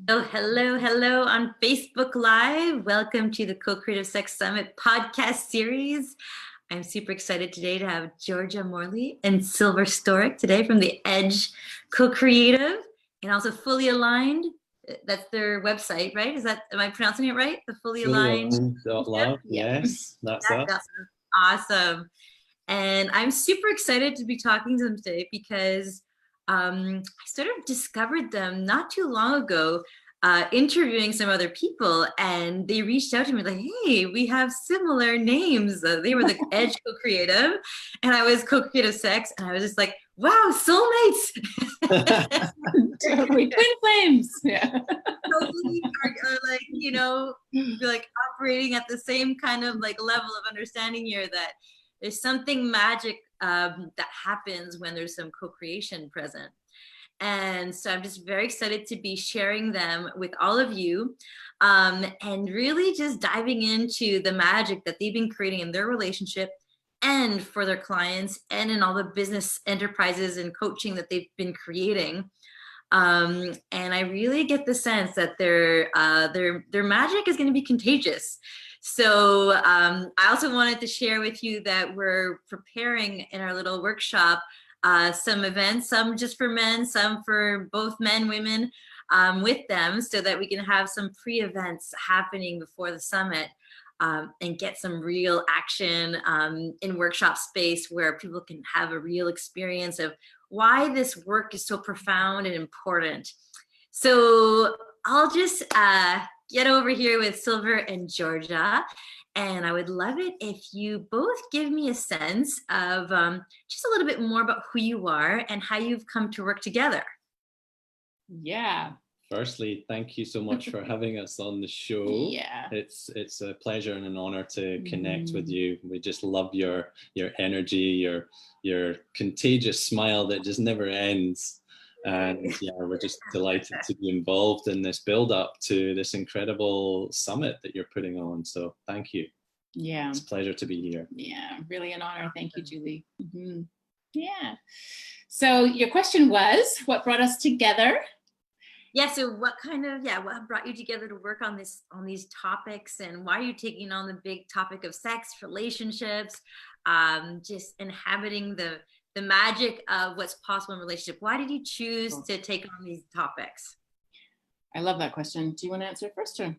Oh, hello on Facebook Live. Welcome to the CoCreativeSex Summit Podcast series. I'm super excited today to have Georgia Morley and Silver Storic today from the Edge Co-Creative, and also Fully Aligned. That's their website, right? Am I pronouncing it right? The Fully Aligned. Love. Yes, that's awesome. And I'm super excited to be talking to them today because I sort of discovered them not too long ago, interviewing some other people, and they reached out to me like, hey, we have similar names. They were the Edge Co-Creative, and I was Co-Creative Sex, and I was just like, wow, soulmates. Totally twin flames. Yeah. Totally are like operating at the same kind of like level of understanding here, that there's something magic that happens when there's some co-creation present. And so I'm just very excited to be sharing them with all of you, and really just diving into the magic that they've been creating in their relationship and for their clients and in all the business enterprises and coaching that they've been creating. And I really get the sense that their magic is going to be contagious. So I also wanted to share with you that we're preparing in our little workshop some events, some just for men, some for both men, women, with them, so that we can have some pre-events happening before the summit, and get some real action in workshop space where people can have a real experience of why this work is so profound and important. So I'll just get over here with Silver and Georgia, and I would love it if you both give me a sense of just a little bit more about who you are and how you've come to work together. Yeah. Firstly, thank you so much for having us on the show. Yeah. It's a pleasure and an honor to connect with you. We just love your energy, your contagious smile that just never ends. And yeah, we're just delighted to be involved in this build up to this incredible summit that you're putting on. So thank you. Yeah. It's a pleasure to be here. Yeah, really an honor. Thank you, Julie. Mm-hmm. Yeah. So your question was, what brought us together? Yeah, so what brought you together to work on these topics, and why are you taking on the big topic of sex, relationships, just inhabiting the magic of what's possible in relationship? Why did you choose to take on these topics? I love that question. Do you want to answer first, or?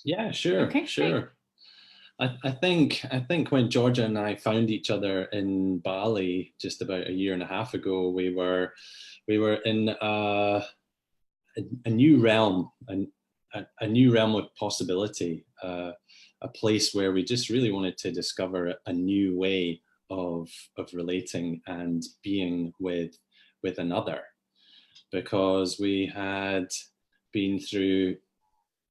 Yeah, sure. Okay, sure. I think when Georgia and I found each other in Bali just about a year and a half ago, we were in a new realm, a new realm of possibility, a place where we just really wanted to discover a new way of relating and being with another, because we had been through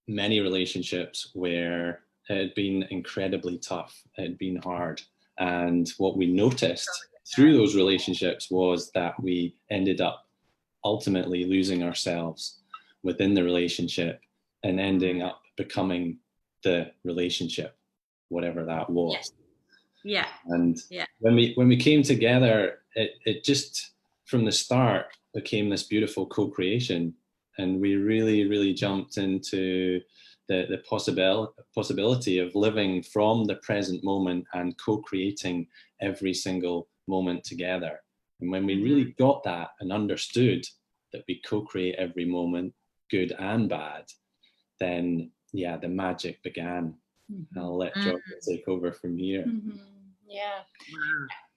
many relationships where it had been incredibly tough, it had been hard, and what we noticed through those relationships was that we ended up ultimately losing ourselves within the relationship and ending up becoming the relationship, whatever that was. Yes. Yeah. And when we came together, it just from the start became this beautiful co-creation, and we really jumped into the possibility of living from the present moment and co-creating every single moment together. And when we really got that and understood that we co-create every moment, good and bad, then yeah, the magic began. I'll let Georgia take over from here. Yeah,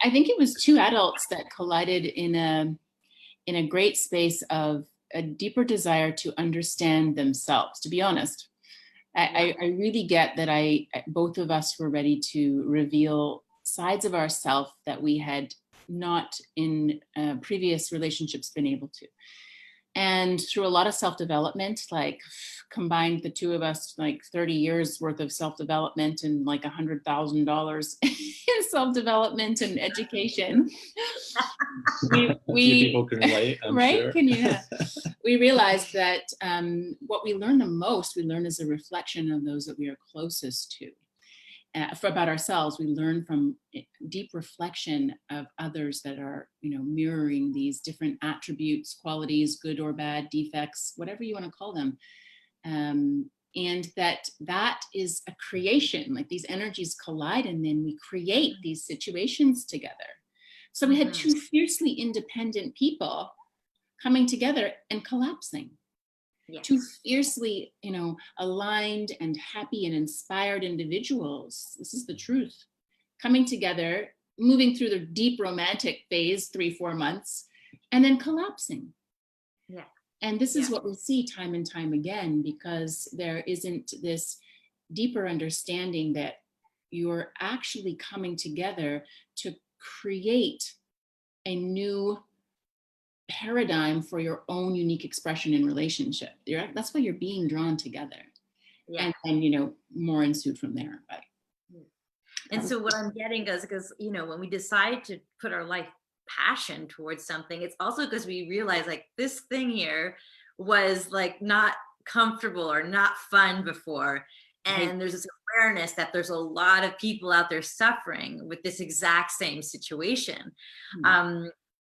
I think it was two adults that collided in a great space of a deeper desire to understand themselves. To be honest, I really get that both of us were ready to reveal sides of ourselves that we had not in previous relationships been able to. And through a lot of self-development, like combined the two of us, like 30 years worth of self-development and like $100,000 in self-development and education. we people can relate, I'm right? sure. We realized that what we learn the most, we learn as a reflection of those that we are closest to. for about ourselves. We learn from deep reflection of others that are, mirroring these different attributes, qualities, good or bad, defects, whatever you want to call them. And that is a creation, like these energies collide and then we create these situations together. So we had two fiercely independent people coming together and collapsing. Yes. Two fiercely, aligned and happy and inspired individuals. This is the truth. Coming together, moving through the deep romantic phase, 3-4 months, and then collapsing. Yeah. And this is what we see time and time again, because there isn't this deeper understanding that you're actually coming together to create a new paradigm for your own unique expression in relationship. That's why you're being drawn together. Yeah. And more ensued from there. But and so what I'm getting is because when we decide to put our life passion towards something, it's also because we realize like this thing here was like not comfortable or not fun before. And there's this awareness that there's a lot of people out there suffering with this exact same situation.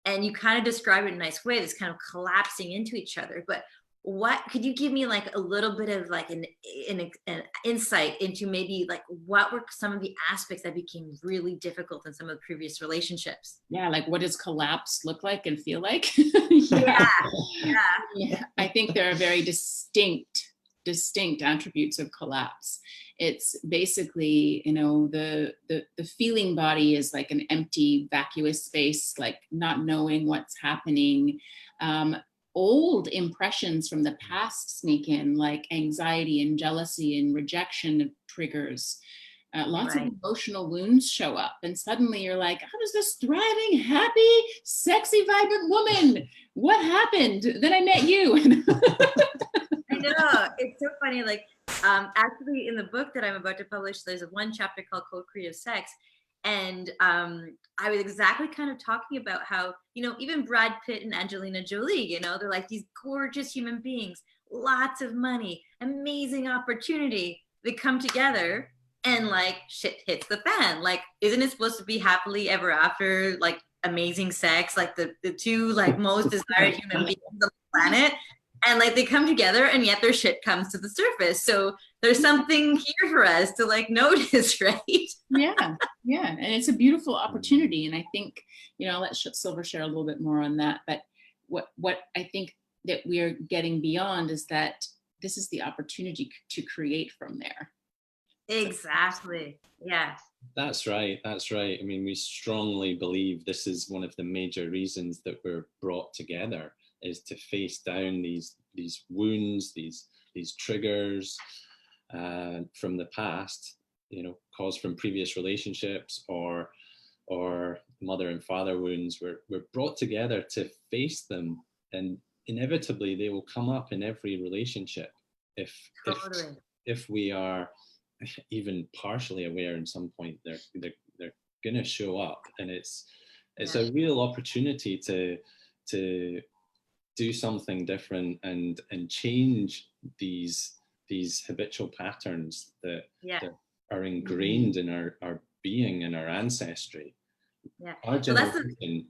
And you kind of describe it in a nice way, this kind of collapsing into each other. But what could you give me like a little bit of like an insight into maybe like what were some of the aspects that became really difficult in some of the previous relationships? Yeah, like what does collapse look like and feel like? Yeah. I think there are very distinct attributes of collapse. It's basically, the feeling body is like an empty, vacuous space, like not knowing what's happening. Old impressions from the past sneak in, like anxiety and jealousy and rejection triggers. Lots of emotional wounds show up, and suddenly you're like, how does this thriving, happy, sexy, vibrant woman? What happened? Then I met you. I know, it's so funny. Like, actually, in the book that I'm about to publish, there's one chapter called Co-Creative Sex, and I was exactly kind of talking about how even Brad Pitt and Angelina Jolie, they're like these gorgeous human beings, lots of money, amazing opportunity. They come together, and like shit hits the fan. Like, isn't it supposed to be happily ever after? Like amazing sex, like the two like most desired human beings on the planet. And like they come together and yet their shit comes to the surface. So there's something here for us to like notice, right? Yeah. And it's a beautiful opportunity. And I think, I'll let Silver share a little bit more on that. But what I think that we are getting beyond is that this is the opportunity to create from there. Exactly. Yeah. That's right. I mean, we strongly believe this is one of the major reasons that we're brought together, is to face down these wounds, these triggers from the past, caused from previous relationships or mother and father wounds. We're brought together to face them, and inevitably they will come up in every relationship if we are even partially aware. In some point they're gonna show up, and it's a real opportunity to do something different and change these habitual patterns that are ingrained in our being and our ancestry. Yeah. Our generation,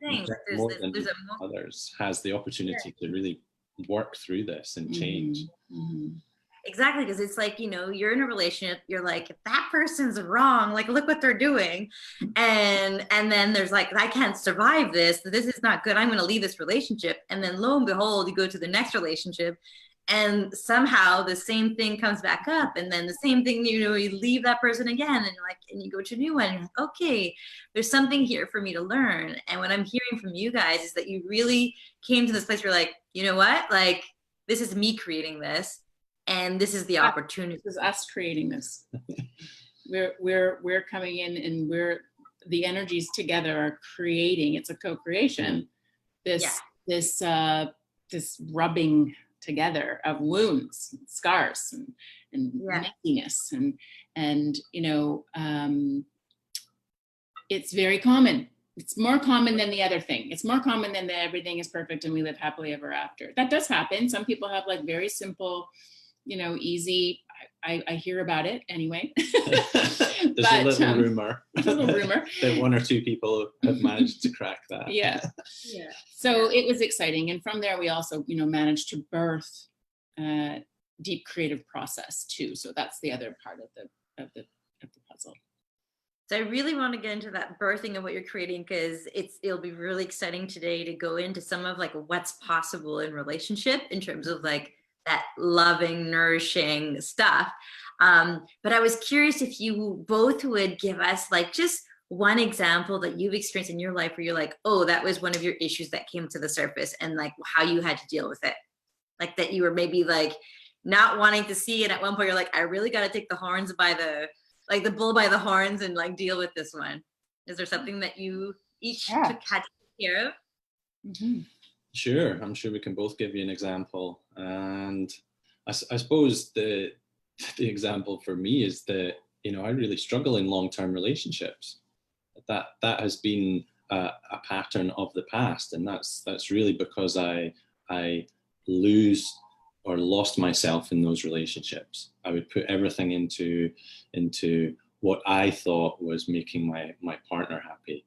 more than others, has the opportunity to really work through this and change. Exactly, because it's like, you're in a relationship, you're like, if that person's wrong, like, look what they're doing. And then there's like, I can't survive this. This is not good. I'm going to leave this relationship. And then lo and behold, you go to the next relationship and somehow the same thing comes back up. And then the same thing, you leave that person again and you go to a new one. And you're like, okay, there's something here for me to learn. And what I'm hearing from you guys is that you really came to this place where you're like, you know what? Like, this is me creating this. And this is the opportunity. This is us creating this. We're coming in, and the energies together are creating. It's a co-creation. This rubbing together of wounds, scars, and messiness, and it's very common. It's more common than the other thing. It's more common than the everything is perfect and we live happily ever after. That does happen. Some people have like very simple, easy. I hear about it anyway. There's a little rumor. That one or two people have managed to crack that. Yeah. So it was exciting, and from there we also, managed to birth deep creative process too. So that's the other part of the puzzle. So I really want to get into that birthing of what you're creating, because it'll be really exciting today to go into some of like what's possible in relationship in terms of like that loving, nourishing stuff. But I was curious if you both would give us like just one example that you've experienced in your life where you're like, oh, that was one of your issues that came to the surface, and like how you had to deal with it. Like that you were maybe like not wanting to see, and at one point you're like, I really got to take the bull by the horns and like deal with this one. Is there something that you each had to take care of? Mm-hmm. Sure, I'm sure we can both give you an example. And I suppose the example for me is that, I really struggle in long-term relationships. That has been a pattern of the past, and that's really because I lose or lost myself in those relationships. I would put everything into what I thought was making my partner happy,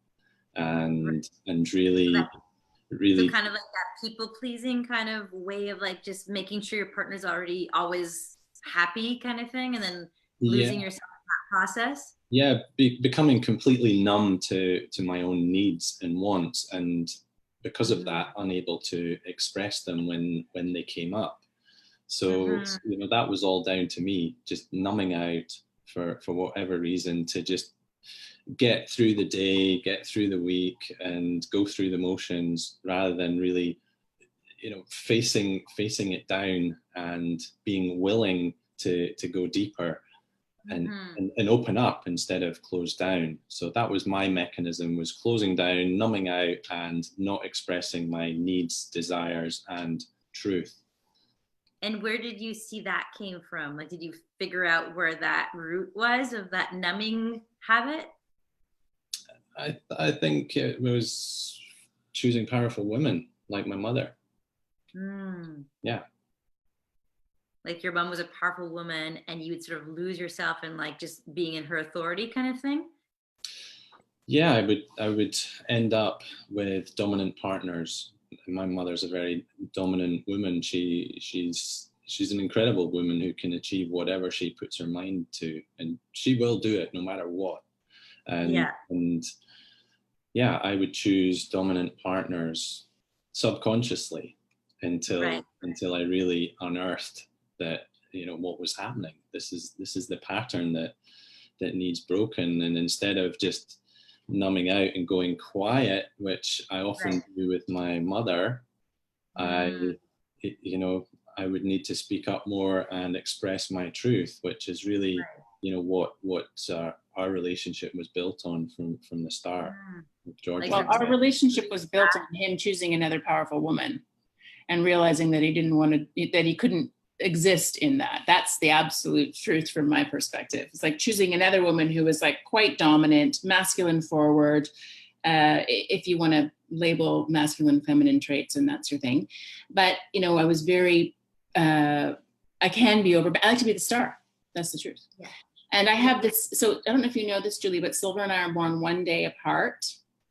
and really so kind of like that people pleasing kind of way of like just making sure your partner's already always happy kind of thing, and then losing yourself in that process. Yeah, becoming completely numb to my own needs and wants, and because of that, unable to express them when they came up. So that was all down to me just numbing out for whatever reason, to just get through the day, get through the week, and go through the motions, rather than really, facing it down and being willing to go deeper and open up instead of close down. So that was my mechanism, was closing down, numbing out, and not expressing my needs, desires, and truth. And where did you see that came from? Like, did you figure out where that root was of that numbing habit? I think it was choosing powerful women like my mother. Yeah. Like your mom was a powerful woman, and you would sort of lose yourself in like just being in her authority kind of thing? Yeah, I would end up with dominant partners. My mother's a very dominant woman. She's an incredible woman who can achieve whatever she puts her mind to, and she will do it no matter what. And I would choose dominant partners subconsciously until I really unearthed that, what was happening. This is the pattern that needs broken. And instead of just numbing out and going quiet, which I often do with my mother, I would need to speak up more and express my truth, which is really, what our relationship was built on from the start. George. Well, our relationship was built on him choosing another powerful woman and realizing that he couldn't exist in that. That's the absolute truth from my perspective. It's like choosing another woman who was like quite dominant, masculine forward, if you want to label masculine, feminine traits, and that's your thing. But, I was very, I can be but I like to be the star. That's the truth. Yeah. And I have this, so I don't know if you know this, Julie, but Silver and I are born one day apart.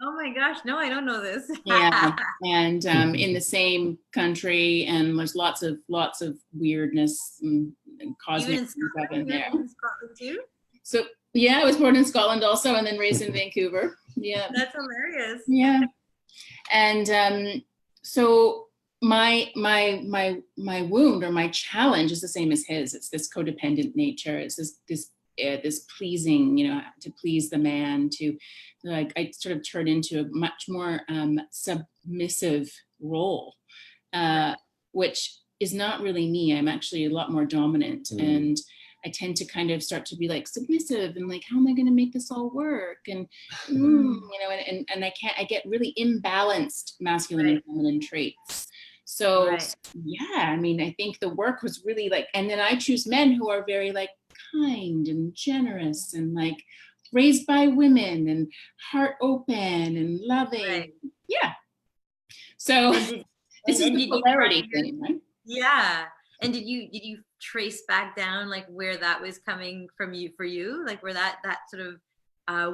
Oh my gosh, no, I don't know this. Yeah, and in the same country, and there's lots of weirdness and cosmic stuff in there. In Scotland too? So yeah, I was born in Scotland also, and then raised in Vancouver. Yeah, that's hilarious. Yeah, and so my wound or my challenge is the same as his. It's this codependent nature. It's this pleasing, to please the man, to like, I sort of turn into a much more submissive role, which is not really me. I'm actually a lot more dominant, and I tend to kind of start to be like submissive and like, how am I going to make this all work? And and I get really imbalanced masculine and feminine traits. So yeah, I mean, I think the work was really like, and then I choose men who are very like kind and generous and like raised by women and heart open and loving. Yeah. So this is the polarity thing, right? Yeah. And did you trace back down like where that was coming from you for you, like where that sort of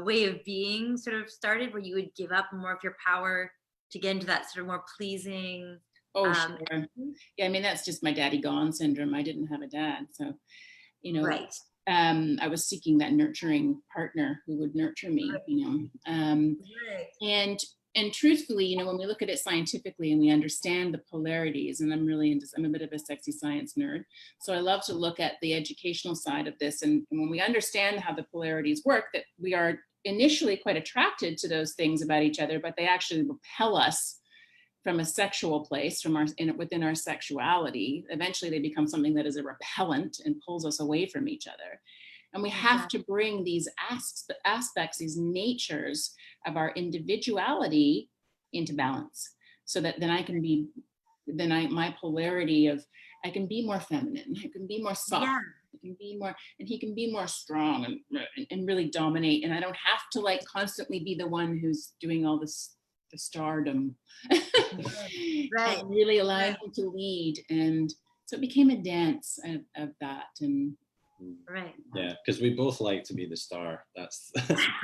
way of being sort of started, where you would give up more of your power to get into that sort of more pleasing? Sure. Yeah, I mean, that's just my daddy gone syndrome. I didn't have a dad, so Right. I was seeking that nurturing partner who would nurture me, Right. and truthfully, when we look at it scientifically and we understand the polarities, and I'm a bit of a sexy science nerd, so I love to look at the educational side of this, and when we understand how the polarities work, that we are initially quite attracted to those things about each other, but they actually repel us from a sexual place, within our sexuality. Eventually they become something that is a repellent and pulls us away from each other. And we have to bring these aspects, these natures of our individuality into balance, so that then my polarity of, I can be more feminine, I can be more soft, I can be more, and he can be more strong and really dominate. And I don't have to like constantly be the one who's doing all this, the stardom, Right. and really allowing him to lead. And so it became a dance of that. And right. Yeah, because we both like to be the star. That's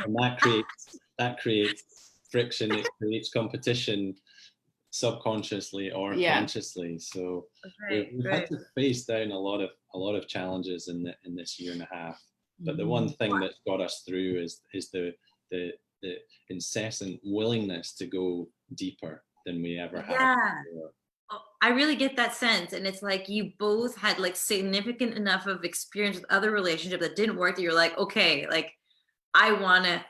and that creates friction. It creates competition, subconsciously or consciously. So we've had to face down a lot of challenges in this year and a half. But the one thing that's got us through is the incessant willingness to go deeper than we ever have before. I really get that sense. And it's like you both had like significant enough of experience with other relationships that didn't work that you're like, okay, like I wanna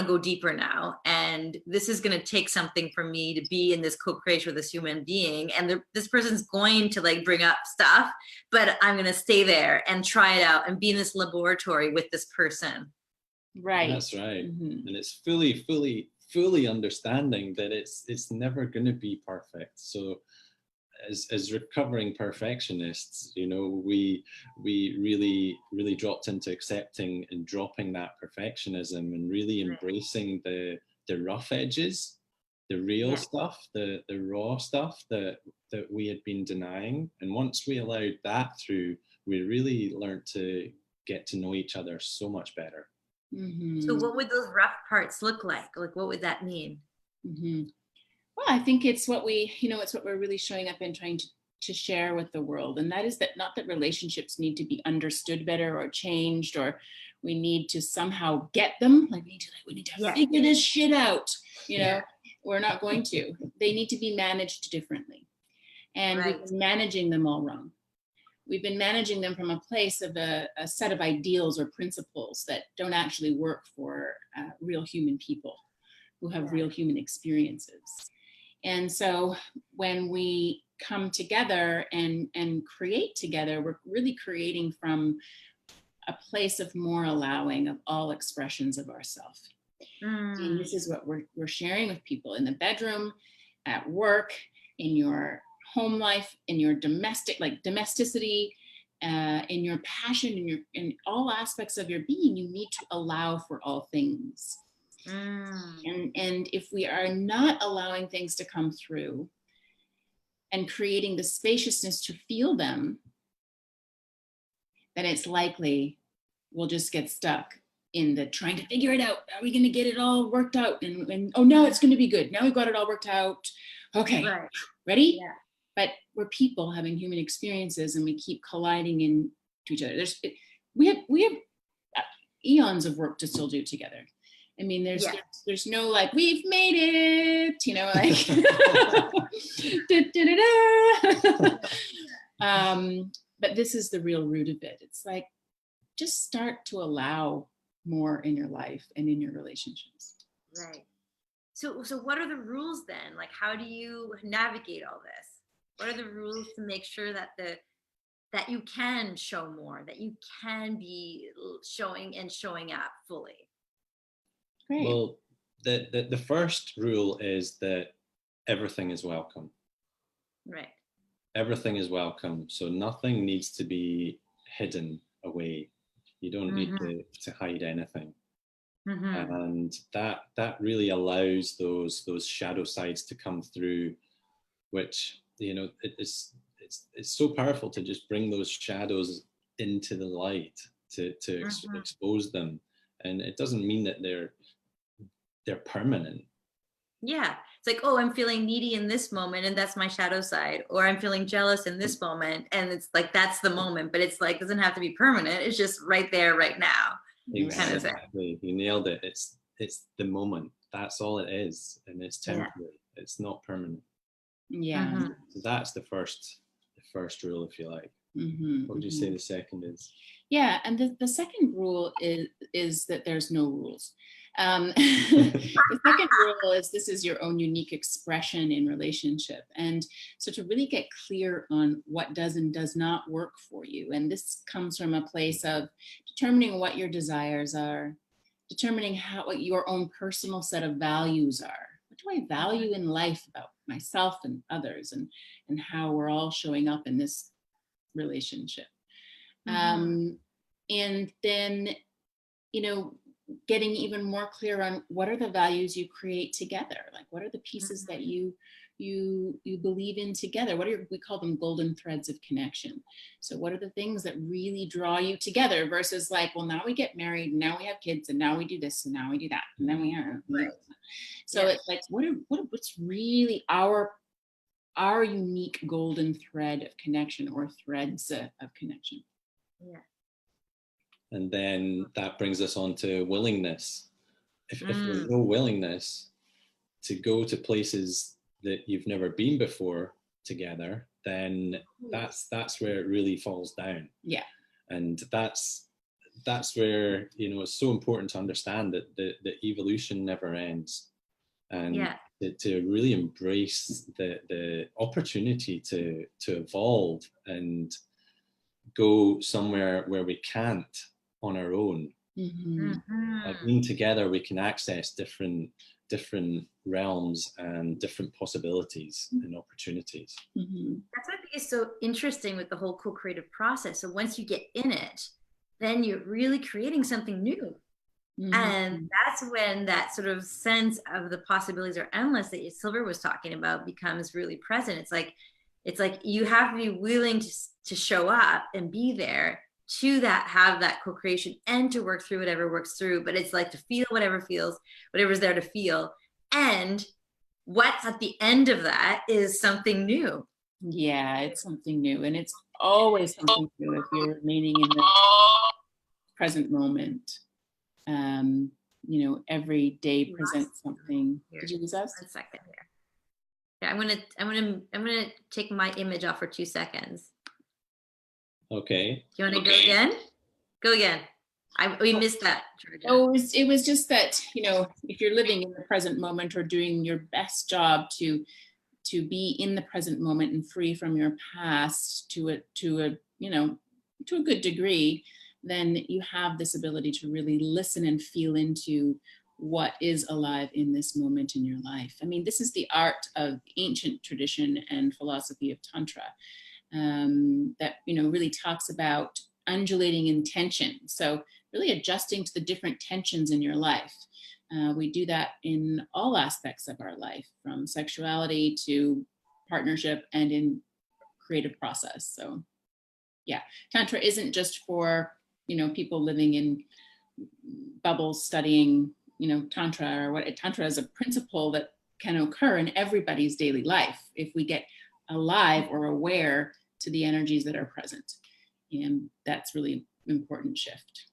go deeper now. And this is gonna take something from me to be in this co-creation with this human being. And this person's going to like bring up stuff, but I'm gonna stay there and try it out and be in this laboratory with this person. Right. That's right. Mm-hmm. And it's fully understanding that it's never going to be perfect. So as recovering perfectionists, we really dropped into accepting and dropping that perfectionism and really embracing the rough edges, the real stuff, the raw stuff that we had been denying. And once we allowed that through, we really learned to get to know each other so much better. Mm-hmm. So what would those rough parts look like? Like, what would that mean? Mm-hmm. Well, I think it's what it's what we're really showing up and trying to share with the world. And that is that not that relationships need to be understood better or changed, or we need to somehow get them. Like we need to figure this shit out. We're not going to. They need to be managed differently. And we've been managing them all wrong. We've been managing them from a place of a set of ideals or principles that don't actually work for real human people who have real human experiences. And so when we come together and create together, we're really creating from a place of more allowing of all expressions of ourself. And this is what we're sharing with people in the bedroom, at work, in your home life, in your domesticity, in your passion, in all aspects of your being. You need to allow for all things. And if we are not allowing things to come through and creating the spaciousness to feel them, then it's likely we'll just get stuck in the trying to figure it out. Are we going to get it all worked out? And oh, now it's going to be good. Now we've got it all worked out. Okay, ready? Yeah. But we're people having human experiences, and we keep colliding into each other. We have eons of work to still do together. I mean, there's no like, we've made it, but this is the real root of it. It's like, just start to allow more in your life and in your relationships. Right. So what are the rules then? Like, how do you navigate all this? What are the rules to make sure that that you can show more, that you can be showing up fully? Great. Well, the first rule is that everything is welcome. Right. Everything is welcome. So nothing needs to be hidden away. You don't need to hide anything. And that really allows those shadow sides to come through, which it's it's so powerful to just bring those shadows into the light, to expose them. And it doesn't mean that they're permanent. Yeah. It's like, oh, I'm feeling needy in this moment, and that's my shadow side. Or I'm feeling jealous in this moment, and it's like, that's the moment. But it's like, doesn't have to be permanent. It's just right there, right now. Exactly. Kind of thing. You nailed it. It's the moment. That's all it is. And it's temporary. It's not permanent. Yeah. So that's the first rule, if you like. What would you say the second is? Yeah, and the second rule is that there's no rules. The second rule is this is your own unique expression in relationship. And so to really get clear on what does and does not work for you. And this comes from a place of determining what your desires are, determining what your own personal set of values are. What do I value in life about myself and others, and how we're all showing up in this relationship. And then, getting even more clear on what are the values you create together. Like, what are the pieces that you believe in together? We call them golden threads of connection. So what are the things that really draw you together versus like, well, now we get married, and now we have kids, and now we do this, and now we do that, and then we have. Right. So it's like, what's really our unique golden thread of connection, or threads of connection. Yeah. And then that brings us on to willingness. If there's no willingness to go to places that you've never been before together, then that's where it really falls down. Yeah. And that's where, it's so important to understand that the evolution never ends. And to really embrace the opportunity to evolve and go somewhere where we can't on our own. By being together, we can access different realms and different possibilities and opportunities. That's what I think is so interesting with the whole co-creative process. So once you get in it, then you're really creating something new. And that's when that sort of sense of the possibilities are endless that Silver was talking about becomes really present. It's like you have to be willing to show up and be there to have that co-creation and to work through whatever works through. But it's like to feel whatever's there to feel. And what's at the end of that is something new. Yeah, it's something new. And it's always something new if you're remaining in the present moment. Every day presents something. Here. Did you lose us? 1 second here. Yeah, I'm gonna take my image off for 2 seconds. Okay. Do you want to go again? Go again. We missed that, Georgia. Oh, it was just that, if you're living in the present moment or doing your best job to be in the present moment and free from your past to a good degree, then you have this ability to really listen and feel into what is alive in this moment in your life. I mean, this is the art of ancient tradition and philosophy of Tantra that, really talks about undulating in tension. So really adjusting to the different tensions in your life. We do that in all aspects of our life, from sexuality to partnership and in creative process. So yeah, Tantra isn't just for people living in bubbles studying, Tantra, or what Tantra is a principle that can occur in everybody's daily life if we get alive or aware to the energies that are present. And that's really important shift.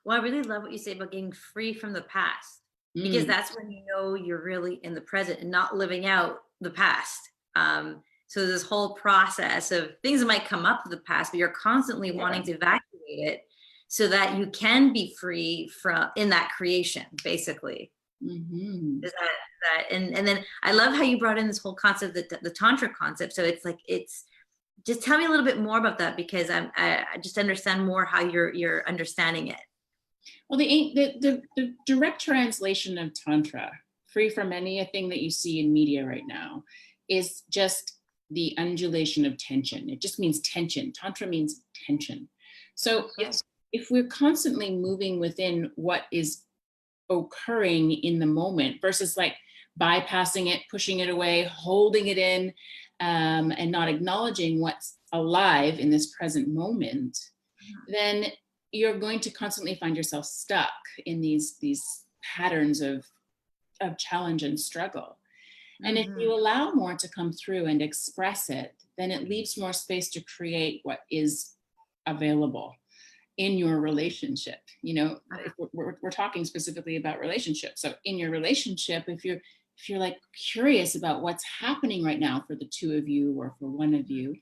Well, I really love what you say about getting free from the past, because that's when you're really in the present and not living out the past. So this whole process of things that might come up with the past, but you're constantly wanting to evacuate it, so that you can be free from in that creation, basically. Is that and then I love how you brought in this whole concept, the Tantra concept. So it's just tell me a little bit more about that, because I just understand more how you're understanding it. Well, the direct translation of Tantra, free from anything that you see in media right now, is just the undulation of tension. It just means tension. Tantra means tension. So if we're constantly moving within what is occurring in the moment versus like bypassing it, pushing it away, holding it in, and not acknowledging what's alive in this present moment, then you're going to constantly find yourself stuck in these patterns of challenge and struggle. And if you allow more to come through and express it, then it leaves more space to create what is available in your relationship. You know, if we're talking specifically about relationships. So in your relationship, if you're like curious about what's happening right now for the two of you or for one of you,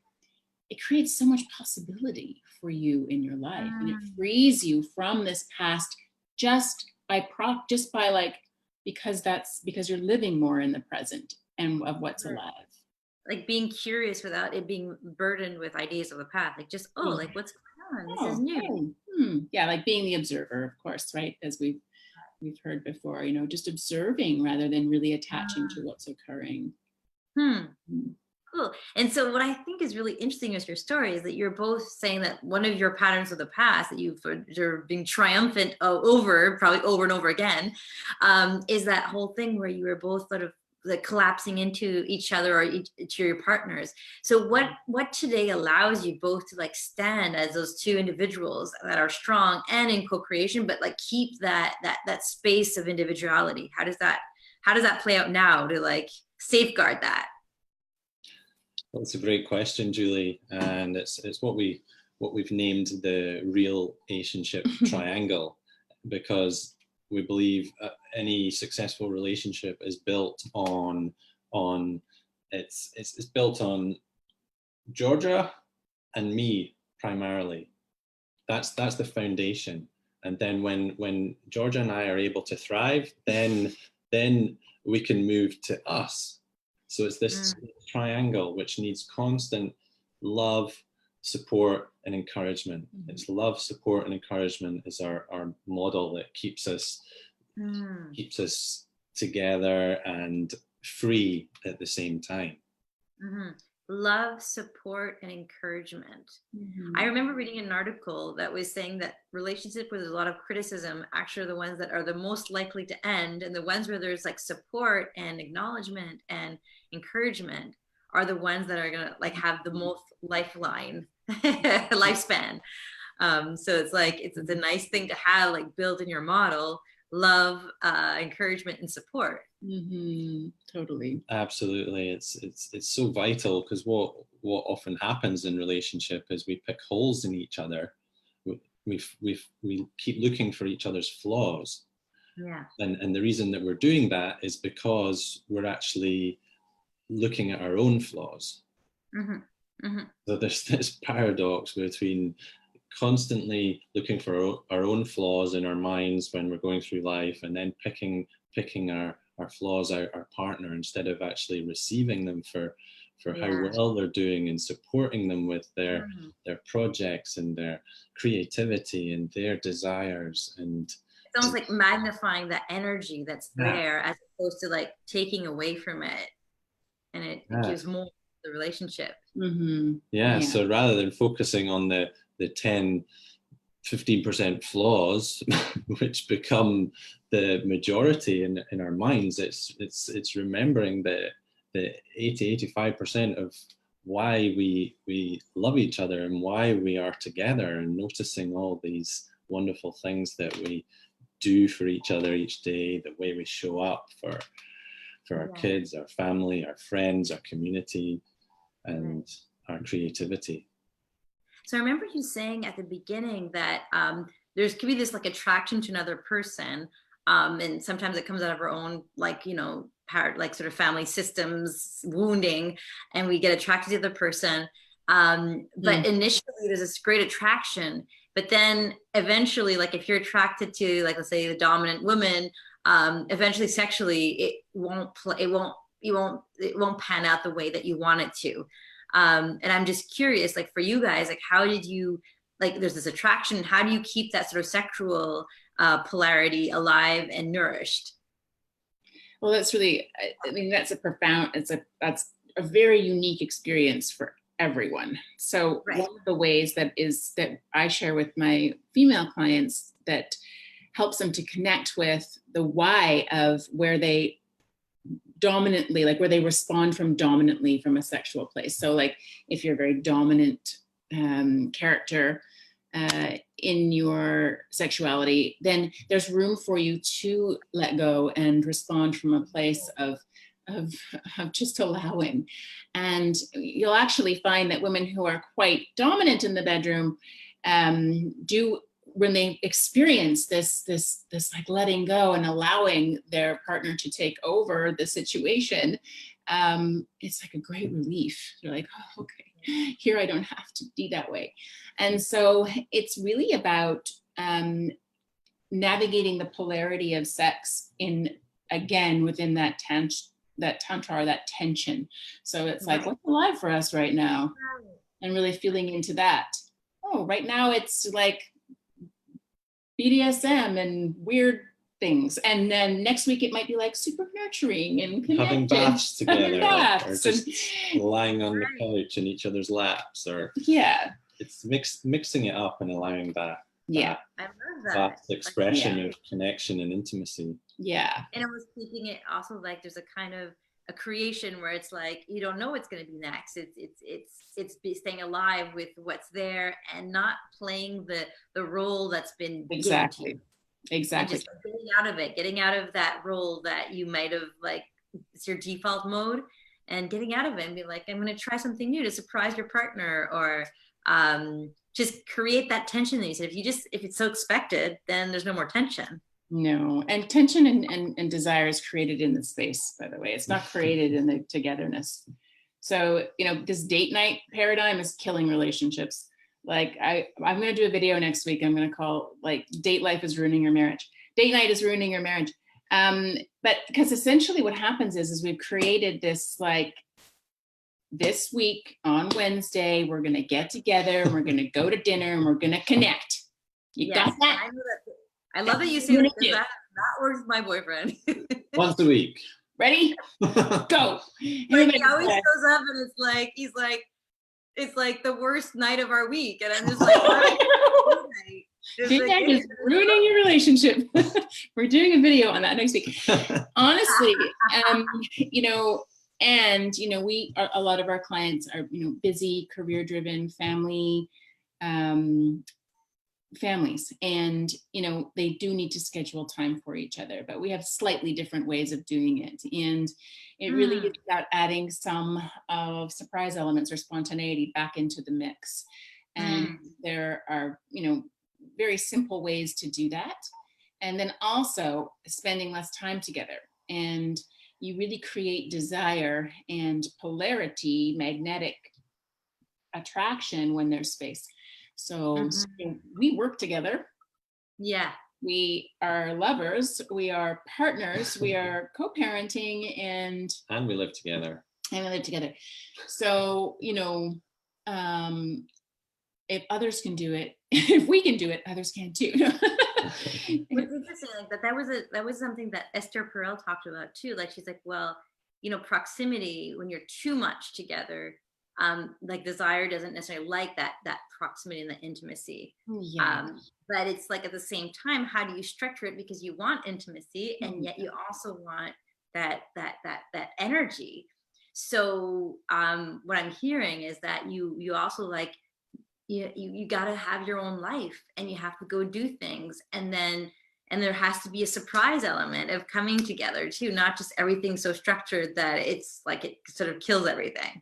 it creates so much possibility for you in your life, and it frees you from this past just by like, because you're living more in the present and of what's alive. Like being curious without it being burdened with ideas of the past, like just, like what's going on? This is new. Yeah, like being the observer, of course, right? As we've heard before, you know, just observing rather than really attaching to what's occurring. Cool. And so what I think is really interesting is your story is that you're both saying that one of your patterns of the past that you're being triumphant over, probably over and over again, is that whole thing where you were both sort of like collapsing into each other or to your partners. So what today allows you both to like stand as those two individuals that are strong and in co-creation, but like keep that space of individuality? How does that play out now to like safeguard that? Well, it's a great question, Julie, and it's what we've named the relationship triangle, because we believe any successful relationship is built on it's built on Georgia and me primarily. That's the foundation, and then when Georgia and I are able to thrive, then we can move to us. So it's this triangle which needs constant love, support, and encouragement. It's love, support, and encouragement is our model that keeps us together and free at the same time. Love, support, and encouragement. I remember reading an article that was saying that relationships with a lot of criticism actually are the ones that are the most likely to end, and the ones where there's like support and acknowledgement and encouragement are the ones that are gonna like have the most lifespan. So it's like it's a nice thing to have like built in your model: love, encouragement, and support. Totally. Absolutely. It's so vital, because what often happens in relationship is we pick holes in each other. We keep looking for each other's flaws. Yeah. And the reason that we're doing that is because we're actually looking at our own flaws. So there's this paradox between constantly looking for our own flaws in our minds when we're going through life, and then picking our flaws out our partner, instead of actually receiving them for how well they're doing and supporting them with their projects and their creativity and their desires. And it's almost like magnifying the energy that's there as opposed to like taking away from it, and it gives more to the relationship. So rather than focusing on the 10-15% flaws which become the majority in our minds, it's remembering the 80-85% of why we love each other and why we are together, and noticing all these wonderful things that we do for each other each day, the way we show up for our kids, our family, our friends, our community, and our creativity. So I remember you saying at the beginning that there's could be this like attraction to another person, and sometimes it comes out of our own like like sort of family systems wounding, and we get attracted to the person. But initially there's this great attraction, but then eventually, like if you're attracted to, like let's say the dominant woman, eventually sexually it won't pan out the way that you want it to. And I'm just curious, like for you guys, like how did you, like there's this attraction, how do you keep that sort of sexual polarity alive and nourished? Well, that's really, I mean, that's that's a very unique experience for everyone. So one of the ways that I share with my female clients that helps them to connect with the why of where they dominantly, like where they respond from dominantly from a sexual place. So like if you're a very dominant character in your sexuality, then there's room for you to let go and respond from a place of just allowing. And you'll actually find that women who are quite dominant in the bedroom do, when they experience this like letting go and allowing their partner to take over the situation, it's like a great relief. You're like, oh, okay, here I don't have to be that way. And so it's really about navigating the polarity of sex in, again, within that tantra, or that tension. So it's like, what's alive for us right now? And really feeling into that. Oh, right now it's like BDSM and weird things. And then next week it might be like super nurturing and connected. Having baths together, having baths, or just lying on the couch in each other's laps, or it's mixing it up and allowing that. I love that. Expression of connection and intimacy. Yeah. And it was keeping it also like there's a kind of a creation where it's like you don't know what's going to be next. It's staying alive with what's there and not playing the role that's been given to you. Exactly. And just getting out of that role that you might have, like, it's your default mode, and getting out of it and be like, I'm going to try something new to surprise your partner, or just create that tension that you said. If it's so expected, then there's no more tension. No, and tension and desire is created in the space, by the way. It's not created in the togetherness. So, this date night paradigm is killing relationships. Like I'm going to do a video next week. I'm going to call, like, date life is ruining your marriage. Date night is ruining your marriage. But because essentially what happens is we've created this, like, this week on Wednesday, we're going to get together and we're going to go to dinner and we're going to connect. You got that? I love that you say that, because that works with my boyfriend. Once a week. Ready? Go. He always shows up and it's like the worst night of our week. And I'm just like, date night is ruining your relationship. We're doing a video on that next week. Honestly, we are, a lot of our clients are, busy, career-driven, families, and they do need to schedule time for each other, but we have slightly different ways of doing it, and it really is about adding some of surprise elements or spontaneity back into the mix. And there are very simple ways to do that, and then also spending less time together, and you really create desire and polarity, magnetic attraction when there's space. So we work together. Yeah. We are lovers. We are partners. We are co-parenting, and we live together. So, if others can do it, if we can do it, others can too. What's interesting, like that was something that Esther Perel talked about too. Like, she's like, well, proximity, when you're too much together, like, desire doesn't necessarily like that proximity and the intimacy. But it's like, at the same time, how do you structure it? Because you want intimacy, and yet you also want that energy. So what I'm hearing is that you also, like, you got to have your own life, and you have to go do things, and there has to be a surprise element of coming together too, not just everything so structured that it's like it sort of kills everything.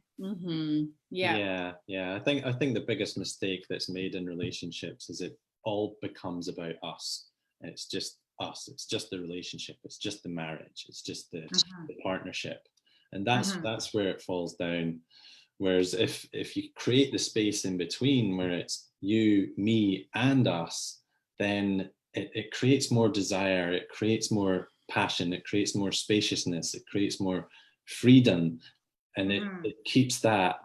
Yeah. I think the biggest mistake that's made in relationships is it all becomes about us, and it's just us. It's just the relationship. It's just the marriage. It's just the partnership, and that's where it falls down. Whereas if you create the space in between, where it's you, me, and us, then it creates more desire, it creates more passion, it creates more spaciousness, it creates more freedom, and it keeps that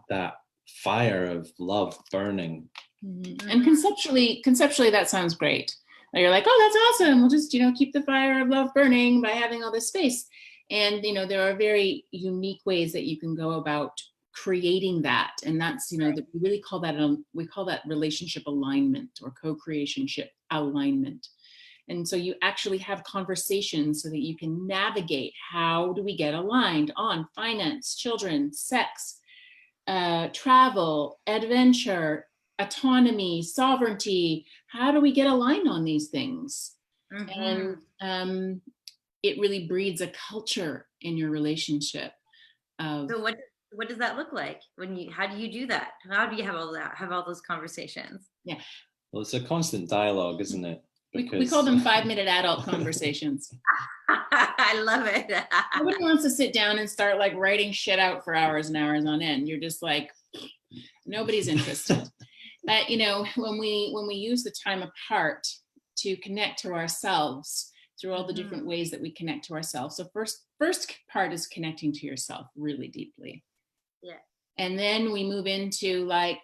fire of love burning. And conceptually that sounds great. You're like, oh, that's awesome. We'll just keep the fire of love burning by having all this space. And there are very unique ways that you can go about creating that, and that's we really call that relationship alignment, or co-creationship alignment. And so you actually have conversations so that you can navigate, how do we get aligned on finance, children, sex, travel, adventure, autonomy, sovereignty. How do we get aligned on these things? Mm-hmm. And it really breeds a culture in your relationship. So what does that look like how do you do that? How do you have all those conversations? Yeah. Well, it's a constant dialogue, isn't it? We call them 5-minute adult conversations. I love it. Nobody wants to sit down and start like writing shit out for hours and hours on end. You're just like, nobody's interested. But when we use the time apart to connect to ourselves through all the different ways that we connect to ourselves. So first part is connecting to yourself really deeply. Yeah. And then we move into like,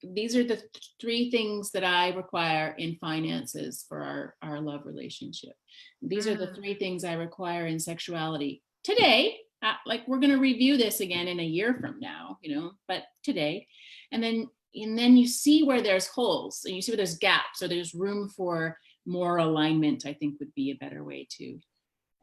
these are the 3 things that I require in finances for our love relationship. These are the 3 things I require in sexuality today. Like we're going to review this again in a year from now, but today. And then you see where there's holes and you see where there's gaps or there's room for more alignment, I think would be a better way to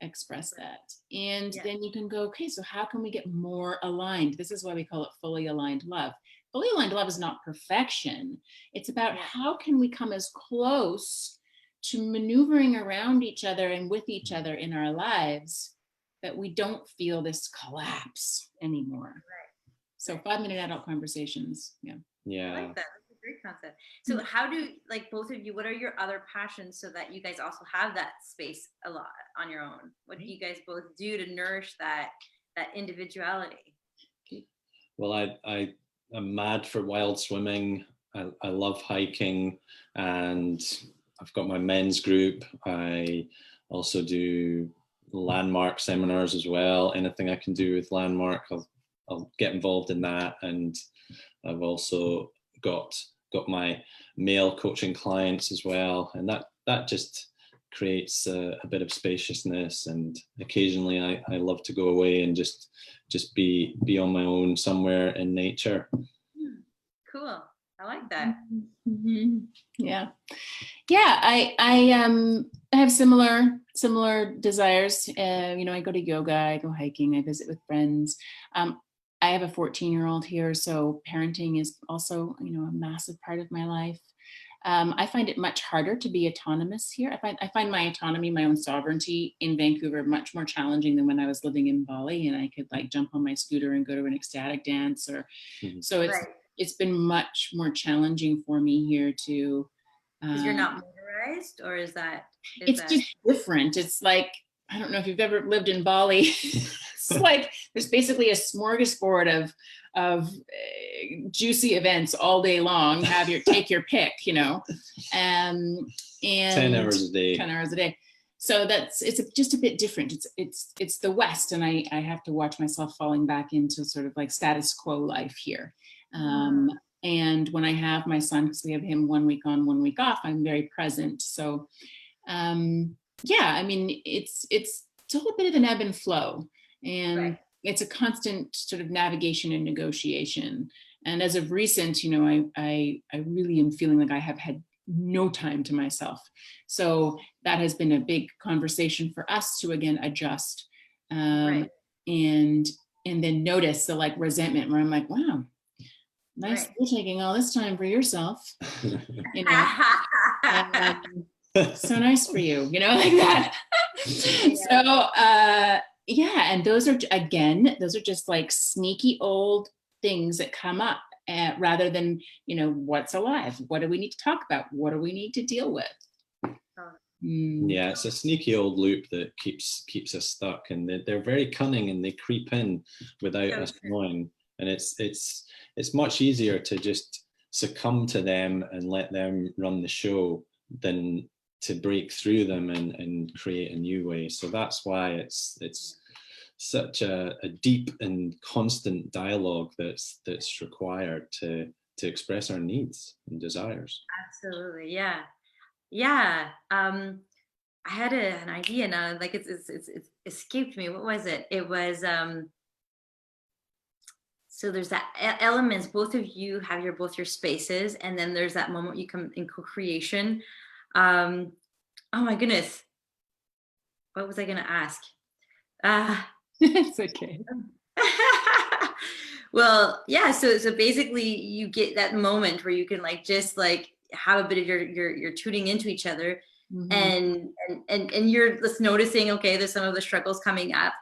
express that. And then you can go, okay, so how can we get more aligned? This is why we call it fully aligned love. Fully aligned love is not perfection. It's about how can we come as close to maneuvering around each other and with each other in our lives that we don't feel this collapse anymore. Right. So 5-minute adult conversations. Yeah. Yeah. I like that. That's a great concept. So how do, like, both of you, what are your other passions so that you guys also have that space a lot on your own? What do you guys both do to nourish that individuality? Well, I'm mad for wild swimming. I love hiking, and I've got my men's group. I also do landmark seminars as well. Anything I can do with landmark, I'll get involved in that. And I've also got my male coaching clients as well, and that just creates a bit of spaciousness. And occasionally I love to go away and just be on my own somewhere in nature. Cool. I like that. Mm-hmm. Yeah. I have similar desires. I go to yoga, I go hiking, I visit with friends. I have a 14-year-old here, so parenting is also, a massive part of my life. I find it much harder to be autonomous here. I find my autonomy, my own sovereignty in Vancouver much more challenging than when I was living in Bali and I could like jump on my scooter and go to an ecstatic dance so it's been much more challenging for me here to. Because you're not motorized, or is that? It's just different. It's like, I don't know if you've ever lived in Bali. It's like there's basically a smorgasbord of juicy events all day long. Take your pick, and 10 hours a day. 10 hours a day. So it's just a bit different. It's the West, and I have to watch myself falling back into sort of like status quo life here. And when I have my son, because we have him 1 week on, 1 week off, I'm very present. So, it's a little bit of an ebb and flow, and it's a constant sort of navigation and negotiation. And as of recent, I really am feeling like I have had no time to myself. So that has been a big conversation for us to again adjust, and then notice the like resentment where I'm like, wow. Nice, you're taking all this time for yourself. So nice for you, like that. So and those are just like sneaky old things that come up rather than what's alive, what do we need to talk about, what do we need to deal with. Yeah, it's a sneaky old loop that keeps us stuck, and they're very cunning and they creep in without us knowing. And it's much easier to just succumb to them and let them run the show than to break through them and create a new way. So that's why it's such a deep and constant dialogue that's required to express our needs and desires. Absolutely, yeah. I had an idea now, like it's escaped me. What was it? It was so there's that elements, both of you have both your spaces, and then there's that moment you come in co-creation. Oh my goodness. What was I going to ask? It's okay. Well, yeah. So basically, you get that moment where you can like just like have a bit of your tuning into each other, Mhm. and you're just noticing. Okay, there's some of the struggles coming up.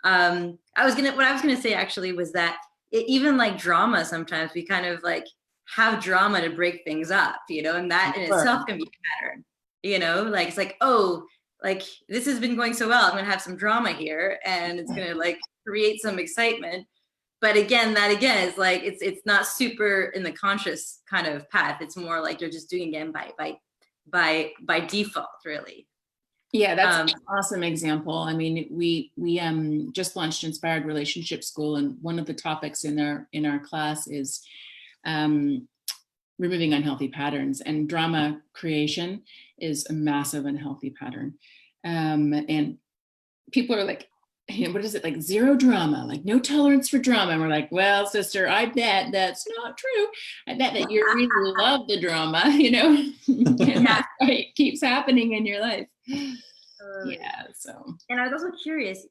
What I was gonna say actually was that even like drama, sometimes we kind of like have drama to break things up, and that in Sure. itself can be a pattern. Like it's like, oh, like this has been going so well, I'm gonna have some drama here, and it's gonna like create some excitement. But again, that again is like it's not super in the conscious kind of path. It's more like you're just doing again by default, really. Yeah, that's an awesome example. I mean, we just launched Inspired Relationship School, and one of the topics in our class is removing unhealthy patterns, and drama creation is a massive unhealthy pattern. And people are like, hey, what is it, like zero drama, like no tolerance for drama? And we're like, well, sister, I bet that's not true. I bet that you really love the drama, and that's why it keeps happening in your life. Yeah. So. And I was also curious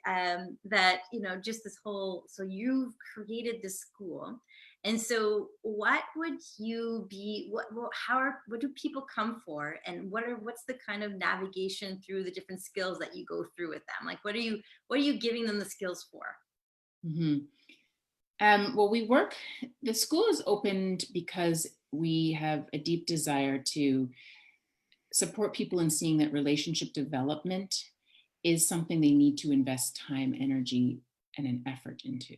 that, just this whole, so you've created this school. And so what would you be, what do people come for? And what's the kind of navigation through the different skills that you go through with them? Like, what are you giving them the skills for? Mm-hmm. Well, the school is opened because we have a deep desire to support people in seeing that relationship development is something they need to invest time, energy, and an effort into.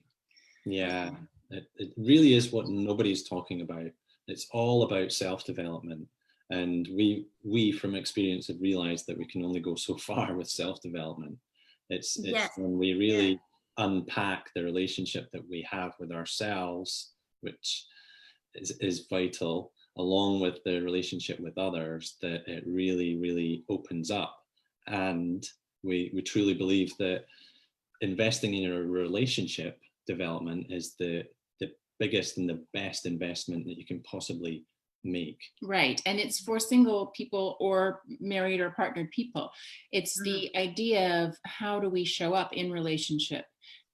Yeah, it really is what nobody's talking about. It's all about self-development. And we from experience have realized that we can only go so far with self-development. It's when we really unpack the relationship that we have with ourselves, which is vital, along with the relationship with others, that it really, really opens up. And we truly believe that investing in a relationship development is the biggest and the best investment that you can possibly make. Right. And it's for single people or married or partnered people. It's the idea of how do we show up in relationship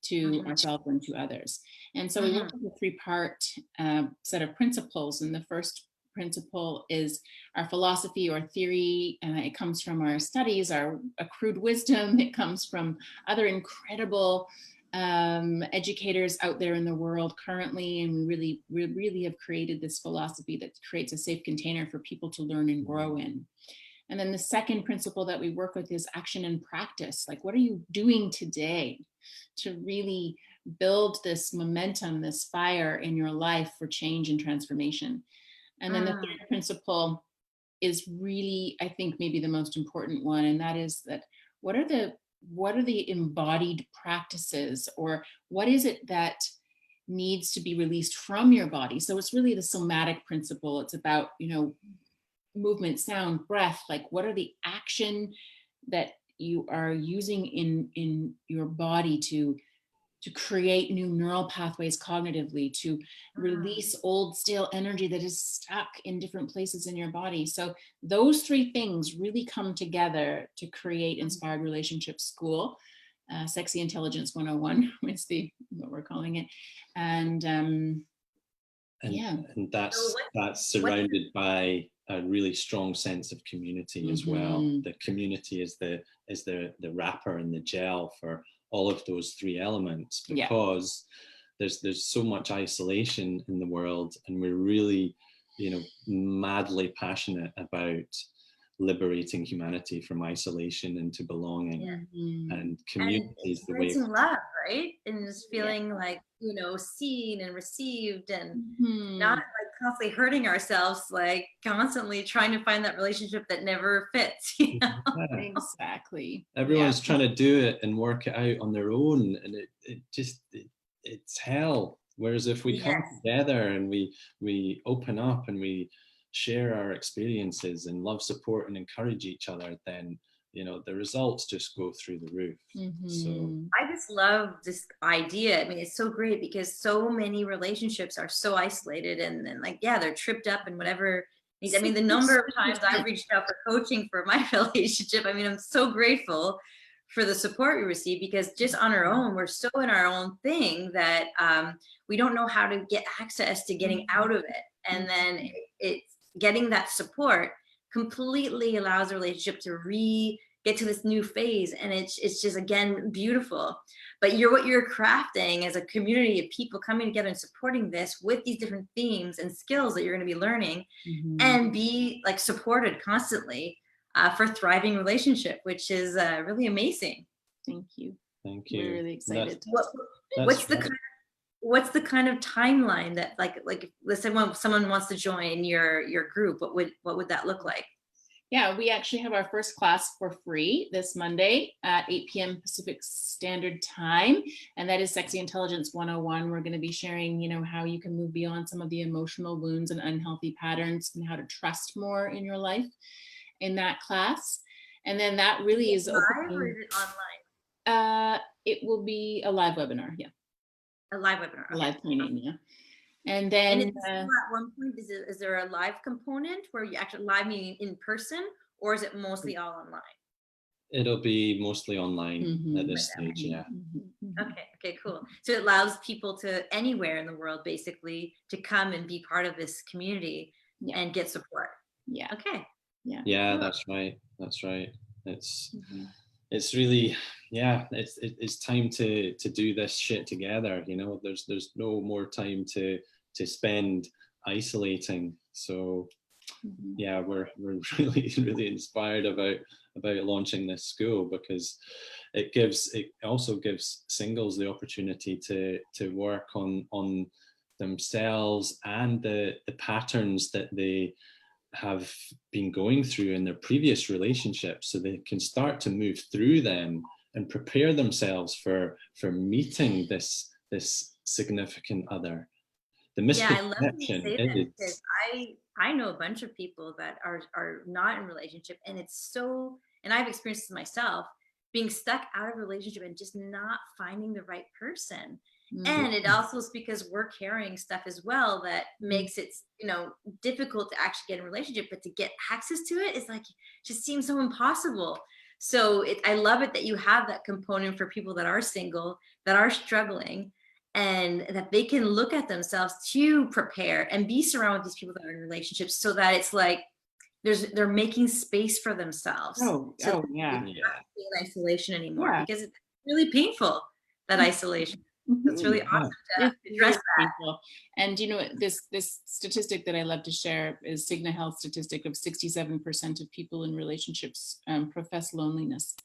to ourselves and to others. And so we work with a 3-part set of principles. And the first principle is our philosophy or theory. It comes from our studies, our accrued wisdom. It comes from other incredible educators out there in the world currently, and we really have created this philosophy that creates a safe container for people to learn and grow in. And then the second principle that we work with is action and practice. Like, what are you doing today to really build this momentum, this fire in your life for change and transformation? And then the third principle is really, I think, maybe the most important one, and that is that what are the embodied practices, or what is it that needs to be released from your body? So it's really the somatic principle. It's about, movement, sound, breath. Like, what are the action that you are using in your body to create new neural pathways cognitively, to release old stale energy that is stuck in different places in your body. So those 3 things really come together to create Inspired Relationship School. Sexy Intelligence 101 is what we're calling it. And that's surrounded by a really strong sense of community as well. The community is the wrapper and the gel for all of those 3 elements, because there's so much isolation in the world, and we're really, madly passionate about liberating humanity from isolation into belonging. And community is the way love, right? And just feeling like, seen and received, and not like constantly hurting ourselves, like constantly trying to find that relationship that never fits. Exactly. Everyone's trying to do it and work it out on their own, and it's hell. Whereas if we come together and we open up and we share our experiences and love, support, and encourage each other, then the results just go through the roof. So I just love this idea. I mean, it's so great because so many relationships are so isolated, and like, they're tripped up in whatever I mean, the number of times I've reached out for coaching for my relationship, I mean, I'm so grateful for the support we receive, because just on our own, we're so in our own thing that we don't know how to get access to getting out of it. And then it's getting that support completely allows the relationship to get to this new phase. And it's just, again, beautiful. But what you're crafting as a community of people coming together and supporting this with these different themes and skills that you're going to be learning, and be like supported constantly for thriving relationship, which is really amazing. Thank you. Thank you. We're really excited. What's the kind of timeline that like let's say when someone wants to join your group, what would that look like? Yeah, we actually have our first class for free this Monday at 8 p.m. Pacific Standard Time. And that is Sexy Intelligence 101. We're going to be sharing, how you can move beyond some of the emotional wounds and unhealthy patterns, and how to trust more in your life in that class. And then that really is live, or is it online? It will be a live webinar. Yeah. A live webinar. A live training. Yeah. And then at one point, is there a live component where you actually live meeting in person, or is it mostly all online? It'll be mostly online at this stage. Yeah. Okay, cool. So it allows people to anywhere in the world basically to come and be part of this community and get support. Yeah. Okay. Yeah, cool. That's right. It's really, it's time to do this shit together. There's no more time to spend isolating. So we're really, really inspired about launching this school, because it also gives singles the opportunity to work on themselves and the patterns that they have been going through in their previous relationships, so they can start to move through them and prepare themselves for meeting this significant other. The misconception I love you say that, because I know a bunch of people that are not in relationship, and it's so, and I've experienced this myself, being stuck out of a relationship and just not finding the right person. And it also is because we're carrying stuff as well that makes it, difficult to actually get in a relationship, but to get access to it is like, just seems so impossible. So I love it that you have that component for people that are single, that are struggling, and that they can look at themselves to prepare and be surrounded with these people that are in relationships, so that it's like they're making space for themselves. They're not in isolation anymore, because it's really painful, that isolation. That's really awesome to address that. And this statistic that I love to share is Cigna Health statistic of 67% of people in relationships profess loneliness.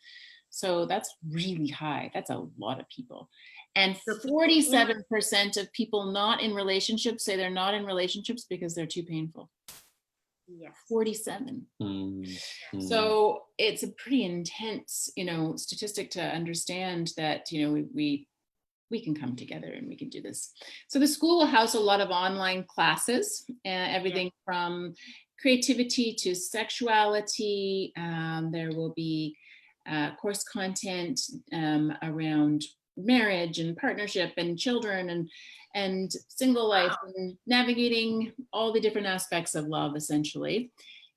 So that's really high. That's a lot of people. And 47% of people not in relationships say they're not in relationships because they're too painful. Yes. 47. So it's a pretty intense, statistic to understand that, we can come together and we can do this. So the school will house a lot of online classes, everything from creativity to sexuality. There will be course content around marriage and partnership and children and single life and navigating all the different aspects of love, essentially.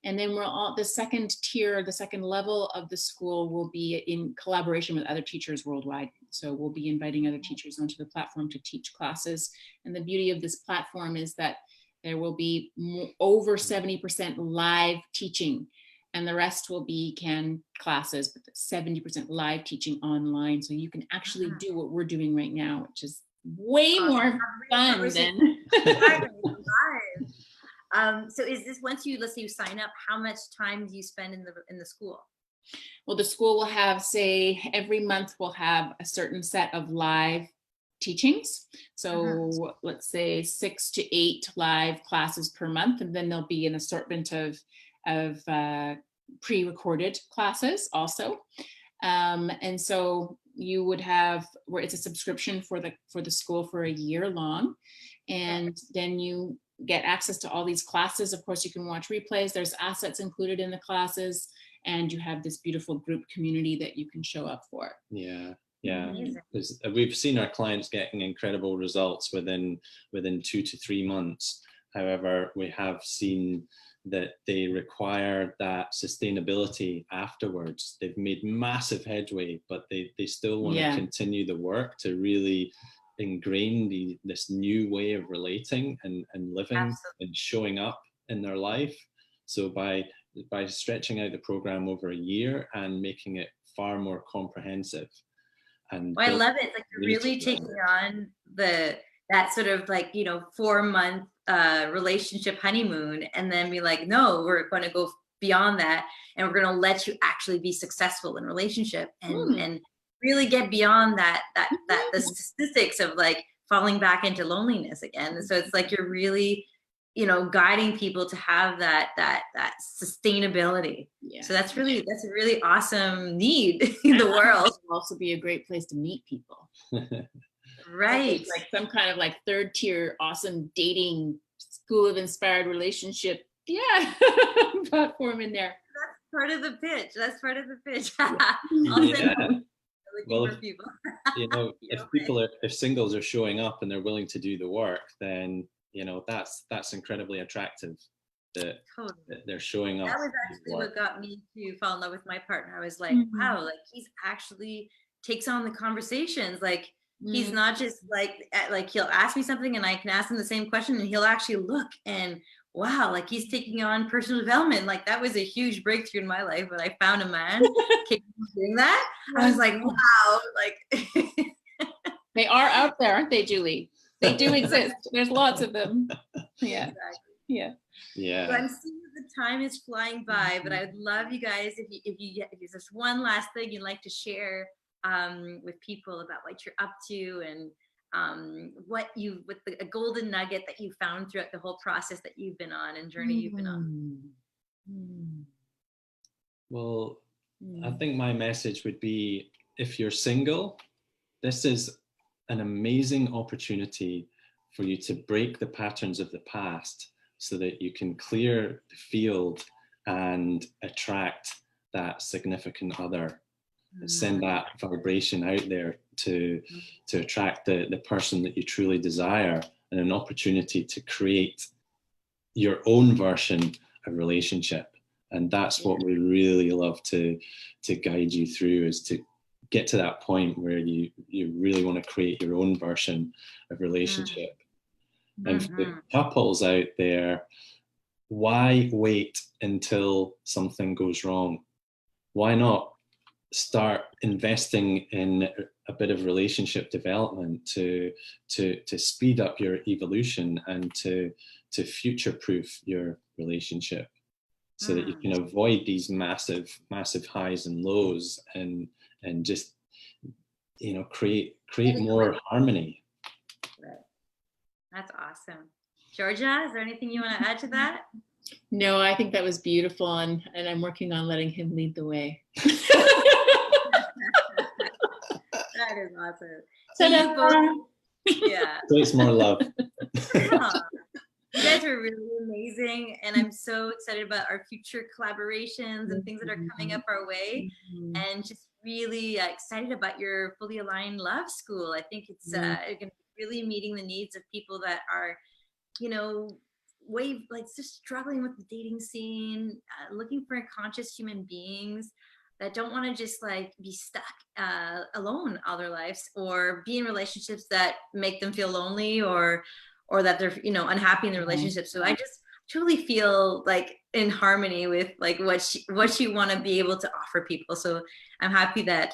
And then the second tier, the second level of the school will be in collaboration with other teachers worldwide. So we'll be inviting other teachers onto the platform to teach classes. And the beauty of this platform is that there will be over 70% live teaching, and the rest will be canned classes, but 70% live teaching online. So you can actually do what we're doing right now, which is way more fun than so is this, once let's say you sign up, how much time do you spend in the school? Well, the school will have, say, every month we'll have a certain set of live teachings. So let's say 6 to 8 live classes per month, and then there'll be an assortment of pre-recorded classes also. And so you would have, where it's a subscription for the school for a year long, and then you get access to all these classes. Of course, you can watch replays. There's assets included in the classes, and you have this beautiful group community that you can show up for. Yeah. We've seen our clients getting incredible results within 2 to 3 months. However, we have seen that they require that sustainability afterwards. They've made massive headway, but they still want to continue the work to really ingrain this new way of relating and living. Absolutely. And showing up in their life. So by stretching out the program over a year and making it far more comprehensive. And I love it. Like, you're really taking on that sort of like, 4-month relationship honeymoon, and then be like, no, we're going to go beyond that, and we're going to let you actually be successful in relationship, and really get beyond that the statistics of like falling back into loneliness again. So it's like you're really guiding people to have that sustainability. Yeah. So that's a really awesome need in the world. It will also be a great place to meet people. Right. Like some kind of like 3rd tier awesome dating school of inspired relationship. Yeah. Platform in there. That's part of the pitch. Well, for people. If singles are showing up and they're willing to do the work, then that's incredibly attractive that they're showing up. That was actually what got me to fall in love with my partner. I was like, wow, like he's actually takes on the conversations. Like he's not just like he'll ask me something and I can ask him the same question and he'll actually look and wow, like he's taking on personal development. Like that was a huge breakthrough in my life when I found a man capable of doing that. I was like, wow, like they are out there, aren't they, Julie? They do exist. There's lots of them. Yeah. Exactly. Yeah. So I'm seeing that the time is flying by, but I would love you guys if there's one last thing you'd like to share with people about what you're up to and a golden nugget that you found throughout the whole process that you've been on and journey you've been on. Well, I think my message would be, if you're single, this is an amazing opportunity for you to break the patterns of the past so that you can clear the field and attract that significant other. Send that vibration out there to attract the person that you truly desire, and an opportunity to create your own version of relationship. And that's what we really love to guide you through, is to get to that point where you really want to create your own version of relationship. And for the couples out there, why wait until something goes wrong? Why not start investing in a bit of relationship development to speed up your evolution and to future-proof your relationship, so that you can avoid these massive highs and lows and just create more harmony. Right. That's awesome. Georgia, is there anything you want to add to that? No, I think that was beautiful, and I'm working on letting him lead the way. That is awesome. Yeah. It's more love. You guys are really amazing, and I'm so excited about our future collaborations and things that are coming up our way, and just really excited about your Fully Aligned Love School. I think it's going to be really meeting the needs of people that are, just struggling with the dating scene, looking for conscious human beings that don't want to just be stuck alone all their lives, or be in relationships that make them feel lonely, or that they're unhappy in the relationship. So I just truly feel like in harmony with what you want to be able to offer people. So I'm happy that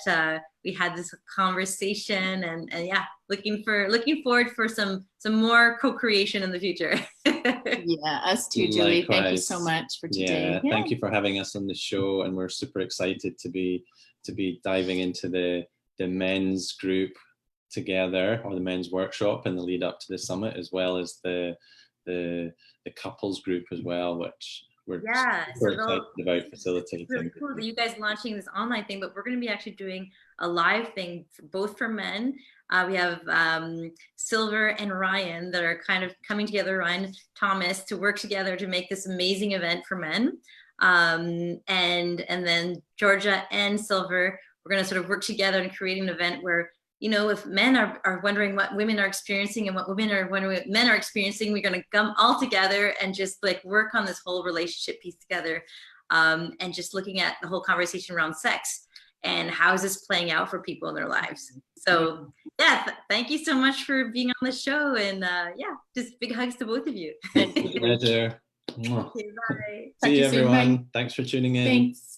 we had this conversation, and yeah, looking forward for some more co-creation in the future. Yeah, us too, Julie. Likewise. Thank you so much for today. Yeah, thank you for having us on the show, and we're super excited to be diving into the men's group together, or the men's workshop in the lead up to the summit, as well as the couples group as well, which we're super excited about facilitating. It's really cool that you guys launching this online thing, but we're going to be actually doing a live thing both for men. We have Silver and Ryan that are kind of coming together, Ryan Thomas, to work together to make this amazing event for men. And then Georgia and Silver, we're going to sort of work together and create an event where if men are wondering what women are experiencing and what women are wondering what men are experiencing, we're going to come all together and just like work on this whole relationship piece together, and just looking at the whole conversation around sex and how is this playing out for people in their lives. So yeah, thank you so much for being on the show, and just big hugs to both of you. Pleasure. Okay, bye. See you, everyone. Thanks for tuning in. Thanks.